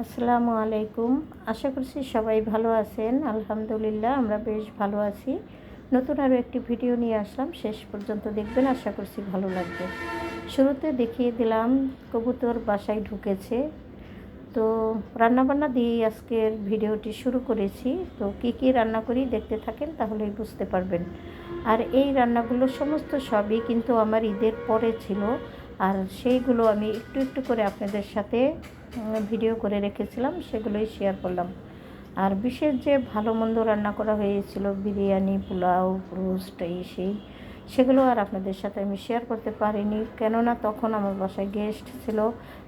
আসসালামু আলাইকুম। আশা করছি সবাই ভালো আছেন। আলহামদুলিল্লাহ আমরা বেশ ভালো আছি। নতুন আরও একটি ভিডিও নিয়ে আসলাম, শেষ পর্যন্ত দেখবেন, আশা করছি ভালো লাগবে। শুরুতে দেখিয়ে দিলাম কবুতর বাসায় ঢুকেছে। তো রান্নাবান্না দিয়েই আজকের ভিডিওটি শুরু করেছি। তো কী কী রান্না করি দেখতে থাকেন, তাহলেই বুঝতে পারবেন। আর এই রান্নাগুলো সমস্ত সবই কিন্তু আমার ঈদের পরে ছিল, আর সেইগুলো আমি একটু একটু করে আপনাদের সাথে ভিডিও করে রেখেছিলাম, সেগুলোই শেয়ার করলাম। আর বিশেষ যে ভালো মন্দ রান্না করা হয়েছিল, বিরিয়ানি, পোলাও, রোস্ট, এই সেই, সেগুলো আর আপনাদের সাথে আমি শেয়ার করতে পারিনি, কেননা তখন আমার বাসায় গেস্ট ছিল।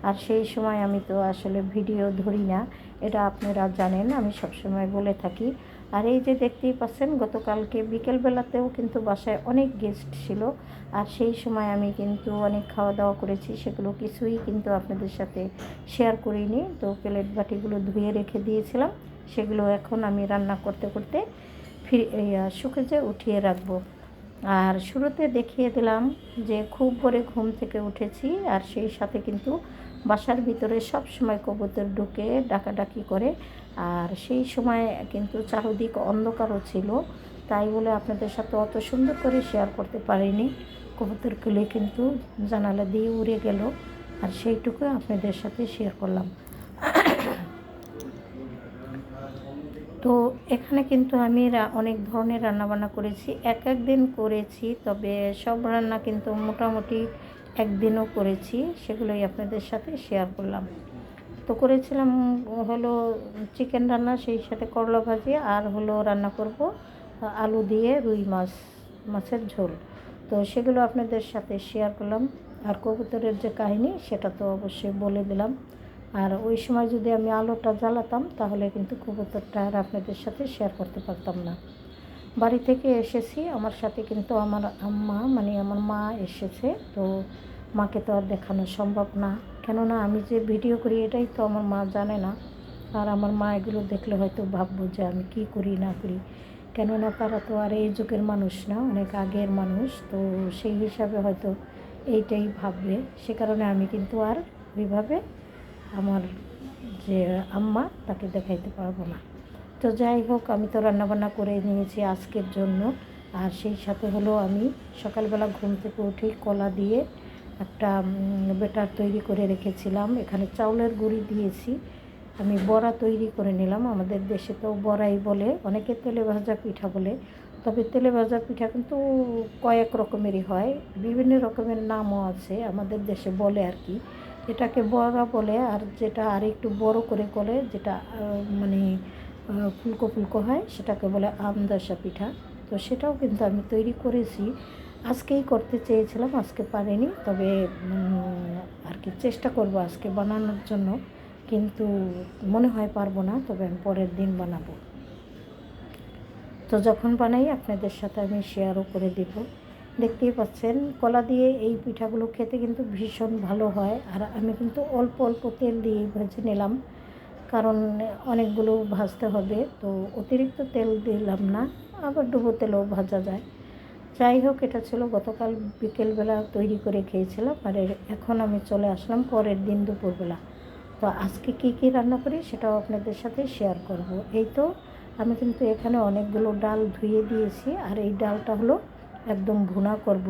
আর সেই সময় আমি তো আসলে ভিডিও ধরি না, এটা আপনারা জানেন, আমি সবসময় বলে থাকি। আর এই যে দেখতেই পাচ্ছেন, গতকালকে বিকেলবেলাতেও কিন্তু বাসায় অনেক গেস্ট ছিল, আর সেই সময় আমি কিন্তু অনেক খাওয়া দাওয়া করেছি, সেগুলো কিছুই কিন্তু আপনাদের সাথে শেয়ার করিনি। তো প্লেট বাটিগুলো ধুয়ে রেখে দিয়েছিলাম, সেগুলো এখন আমি রান্না করতে করতে শুকেজে উঠিয়ে রাখবো। আর শুরুতে দেখিয়ে দিলাম যে খুব ভোরে ঘুম থেকে উঠেছি, আর সেই সাথে কিন্তু বাসার ভিতরে সব সময় কবুতর ঢুকে ডাকাডাকি করে। আর সেই সময় কিন্তু চারদিক অন্ধকারও ছিল, তাই বলে আপনাদের সাথে অত সুন্দর করে শেয়ার করতে পারিনি। কবুতরগুলি কিন্তু জানালা দিয়ে উড়ে গেল, আর সেইটুকু আপনাদের সাথে শেয়ার করলাম। তো এখানে কিন্তু আমি অনেক ধরনের রান্নাবান্না করেছি, এক এক দিন করেছি, তবে সব রান্না কিন্তু মোটামুটি একদিনও করেছি, সেগুলোই আপনাদের সাথে শেয়ার করলাম। তো করেছিলাম হলো চিকেন রান্না, সেই সাথে করলা ভাজি, আর হলো রান্না করব আলু দিয়ে রুই মাছের ঝোল। তো সেগুলো আপনাদের সাথে শেয়ার করলাম। আর কবুতরের যে কাহিনী, সেটা তো অবশ্যই বলে দিলাম। আর ওই সময় যদি আমি আলোটা জ্বালাতাম, তাহলে কিন্তু কবুতরটা আর আপনাদের সাথে শেয়ার করতে পারতাম না। বাড়ি থেকে এসেছি, আমার সাথে কিন্তু আমার আম্মা, মানে আমার মা এসেছে। তো মাকে তো আর দেখানো সম্ভব না, কেননা আমি যে ভিডিও করি এটাই তো আমার মা জানে না। আর আমার মা এগুলো দেখলে হয়তো ভাববো যে আমি কি করি না করি, কেননা তারা তো আর এই যুগের মানুষ না, অনেক আগের মানুষ। তো সেই হিসাবে হয়তো এইটাই ভাববে, সে কারণে আমি কিন্তু আর ওইভাবে আমার যে আম্মা, তাকে দেখাইতে পারবো না। তো যাই হোক, আমি তো রান্নাবান্না করে নিয়েছি আজকের জন্য। আর সেই সাথে হলো আমি সকালবেলা ঘুম থেকে উঠেই কলা দিয়ে একটা বেটার তৈরি করে রেখেছিলাম। এখানে চাউলের গুঁড়ি দিয়েছি, আমি বড়া তৈরি করে নিলাম। আমাদের দেশে তো বড়াই বলে, অনেকে তেলে ভাজা পিঠা বলে, তবে তেলে ভাজা পিঠা কিন্তু কয়েক রকমেরই হয়, বিভিন্ন রকমের নামও আছে আমাদের দেশে বলে আর কি। এটাকে বড়া বলে, আর যেটা আর একটু বড় করে করে, যেটা মানে ফুলকো ফুলকো হয়, সেটাকে বলে আমদাসা পিঠা। তো সেটাও কিন্তু আমি তৈরি করেছি, আজকেই করতে চেয়েছিলাম, আজকে পারিনি, তবে আর কি চেষ্টা করব আজকে বানানোর জন্য, কিন্তু মনে হয় পারবো না, তবে আমি পরের দিন বানাবো। তো যখন বানাই আপনাদের সাথে আমি শেয়ারও করে দেব। দেখতেই পাচ্ছেন, কলা দিয়ে এই পিঠাগুলো খেতে কিন্তু ভীষণ ভালো হয়। আর আমি কিন্তু অল্প অল্প তেল দিয়ে ভেজে নিলাম, কারণ অনেকগুলো ভাজতে হবে, তো অতিরিক্ত তেল দিলাম না, আবার ডুবো তেলেও ভাজা যায়। যাই হোক, এটা ছিল গতকাল বিকেলবেলা তৈরি করে খেয়েছিলাম, আর এখন আমি চলে আসলাম পরের দিন দুপুরবেলা। তো আজকে কী কী রান্না করি সেটাও আপনাদের সাথে শেয়ার করব। এই তো আমি কিন্তু এখানে অনেকগুলো ডাল ধুয়ে দিয়েছি, আর এই ডালটা হলো একদম ভুনা করব,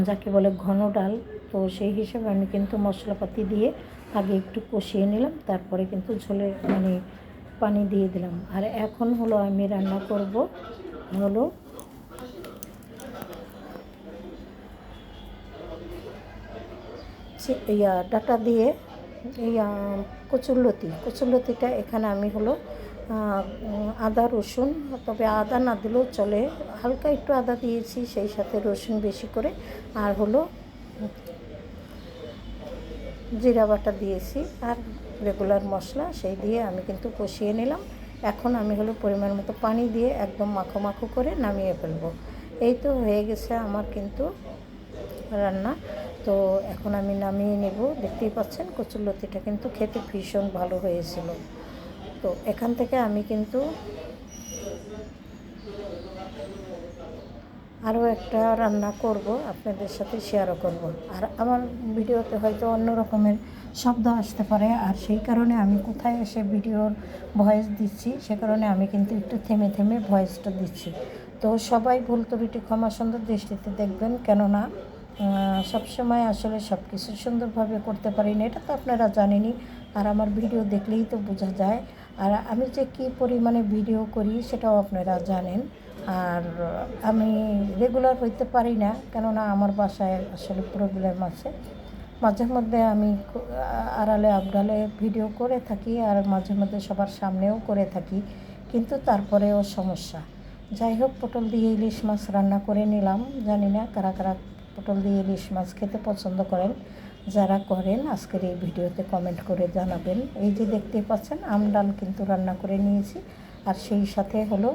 যাকে বলে ঘন ডাল। তো সেই হিসাবে আমি কিন্তু মশলাপাতি দিয়ে আগে একটু কষিয়ে নিলাম, তারপরে কিন্তু ঝোলে মানে পানি দিয়ে দিলাম। আর এখন হলো আমি রান্না করব হলো ডাটা দিয়ে কচুরলতিটা এখানে আমি হলো আদা রসুন, তবে আদা না দিলেও চলে, হালকা একটু আদা দিয়েছি, সেই সাথে রসুন বেশি করে, আর হলো জিরা বাটা দিয়েছি, আর রেগুলার মশলা সেই দিয়ে আমি কিন্তু কষিয়ে নিলাম। এখন আমি হলো পরিমাণ মতো পানি দিয়ে একদম মাখো মাখো করে নামিয়ে ফেলবো। এই তো হয়ে গেছে আমার কিন্তু রান্না। তো এখন আমি নামিয়ে নেব। দেখতেই পাচ্ছেন কচুরলতিটা কিন্তু খেতে ভীষণ ভালো হয়েছিল। তো এখান থেকে আমি কিন্তু আরও একটা রান্না করব, আপনাদের সাথে শেয়ারও করব। আর আমার ভিডিওতে হয়তো অন্য রকমের শব্দ আসতে পারে। আর সেই কারণে আমি কোথায় এসে ভিডিওর ভয়েস দিচ্ছি, সে কারণে আমি কিন্তু একটু থেমে থেমে ভয়েসটা দিচ্ছি। তো সবাই ভুল ত্রুটি ক্ষমা সুন্দর দৃষ্টিতে দেখবেন, কেননা সবসময় আসলে সব কিছু সুন্দরভাবে করতে পারি না, এটা তো আপনারা জানেনই। আর আমার ভিডিও দেখলেই তো বোঝা যায়। আর আমি যে কী পরিমাণে ভিডিও করি সেটাও আপনারা জানেন। আর আমি রেগুলার হইতে পারি না, কেননা আমার বাসায় আসলে প্রবলেম আছে। মাঝে মধ্যে আমি আড়ালে আবডালে ভিডিও করে থাকি, আর মাঝে মধ্যে সবার সামনেও করে থাকি, কিন্তু তারপরেও সমস্যা। যাই হোক, পটল দিয়ে ইলিশ মাছ রান্না করে নিলাম। জানি না কারা কারা পটল দিয়ে ইলিশ মাছ খেতে পছন্দ করেন। যারা করেন আজকের এই ভিডিওতে কমেন্ট করে জানাবেন। এই যে দেখতেই পাচ্ছেন, আম ডাল কিন্তু রান্না করে নিয়েছি, আর সেই সাথে হলো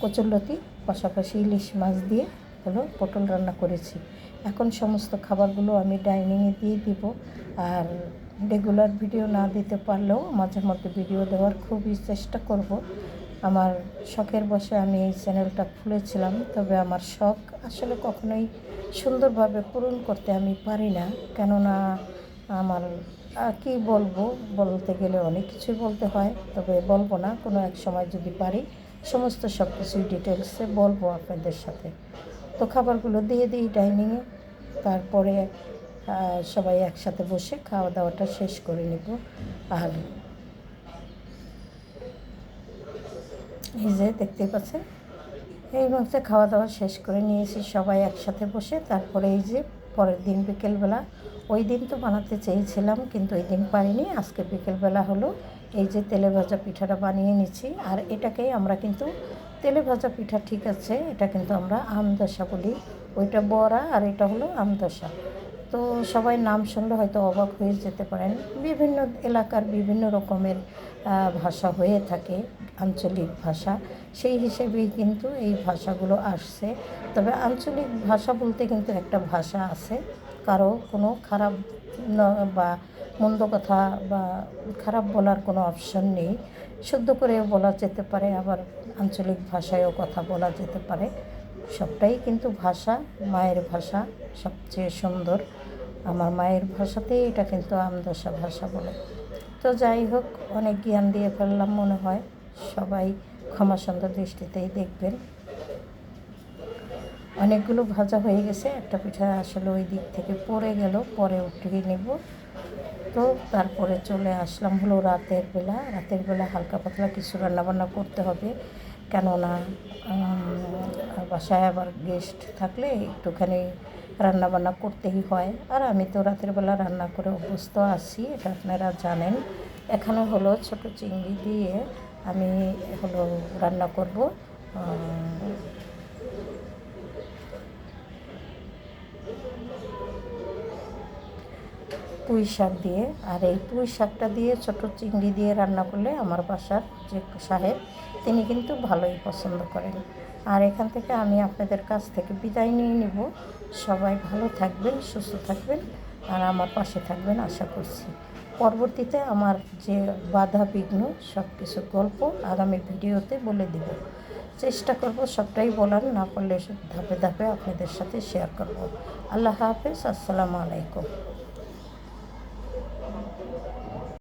কচুরলতি, পাশাপাশি ইলিশ মাছ দিয়ে হলো পটল রান্না করেছি। এখন সমস্ত খাবারগুলো আমি ডাইনিংয়ে দিয়ে দিব। আর রেগুলার ভিডিও না দিতে পারলেও মাঝে মধ্যে ভিডিও দেওয়ার খুবই চেষ্টা করব। আমার শখের বশে আমি এই চ্যানেলটা খুলেছিলাম, তবে আমার শখ আসলে কখনোই সুন্দরভাবে পূরণ করতে আমি পারি না, কেননা আমার কী বলবো, বলতে গেলে অনেক কিছুই বলতে হয়, তবে বলবো না। কোনো এক সময় যদি পারি সমস্ত সব কিছুই ডিটেলসে বলবো আপনাদের সাথে। তো খাবারগুলো দিয়ে দিই ডাইনিংয়ে, তারপরে সবাই একসাথে বসে খাওয়া দাওয়াটা শেষ করে নেব। আর এই যে দেখতেই পাচ্ছেন, এই মুহূর্তে খাওয়া দাওয়া শেষ করে নিয়েছি সবাই একসাথে বসে। তারপরে এই যে পরের দিন বিকেলবেলা, ওই দিন তো বানাতে চেয়েছিলাম কিন্তু ওই দিন পারিনি। আজকে বিকেলবেলা হলো এই যে তেলে ভাজা পিঠাটা বানিয়ে নিচ্ছি। আর এটাকেই আমরা কিন্তু তেলে ভাজা পিঠা, ঠিক আছে, এটা কিন্তু আমরা আমদশা বলি। ওইটা বড়া আর এটা হলো আমদশা। তো সবাই নাম শুনলে হয়তো অবাক হয়ে যেতে পারেন। বিভিন্ন এলাকার বিভিন্ন রকমের ভাষা হয়ে থাকে, আঞ্চলিক ভাষা, সেই হিসেবেই কিন্তু এই ভাষাগুলো আসছে। তবে আঞ্চলিক ভাষা বলতে কিন্তু একটা ভাষা আছে, কারো কোনো খারাপ বা মন্দ কথা বা খারাপ বলার কোনো অপশন নেই। শুদ্ধ করেও বলা যেতে পারে, আবার আঞ্চলিক ভাষায়ও কথা বলা যেতে পারে। সবটাই কিন্তু ভাষা, মায়ের ভাষা সবচেয়ে সুন্দর। আমার মায়ের ভাষাতেই এটা কিন্তু আমদশা ভাষা বলে। তো যাই হোক, অনেক জ্ঞান দিয়ে ফেললাম মনে হয়, সবাই ক্ষমা সুন্দর দৃষ্টিতেই দেখবেন। অনেকগুলো ভাজা হয়ে গেছে, একটা পিঠা আসলে ওই দিক থেকে পড়ে গেল, পরে উঠিয়ে নেব। তো তারপরে চলে আসলাম হলো রাতের বেলা হালকা পাতলা কিছু রান্নাবান্না করতে হবে, কেননা বাসায় আবার গেস্ট থাকলে একটুখানি রান্নাবান্না করতেই হয়। আর আমি তো রাতের বেলা রান্না করে অভ্যস্ত আছি, এটা আপনারা জানেন। এখানে হলো ছোট চিংড়ি দিয়ে আমি হলো রান্না করব পুঁই শাক দিয়ে। আর এই পুঁই শাকটা দিয়ে ছোট চিংড়ি দিয়ে রান্না করলে আমার বাসার যে সাহেব, তিনি কিন্তু ভালোই পছন্দ করেন। আর এখান থেকে আমি আপনাদের কাছ থেকে বিদায় নিয়ে নিব। সবাই ভালো থাকবেন, সুস্থ থাকবেন, আর আমার পাশে থাকবেন আশা করছি। পরবর্তীতে আমার যে বাধা বিঘ্ন সব কিছু গল্প আগামী ভিডিওতে বলে দেব, চেষ্টা করব সবটাই বলার, না পারলে ধাপে ধাপে আপনাদের সাথে শেয়ার করব। আল্লাহ হাফেজ, আসসালামু আলাইকুম।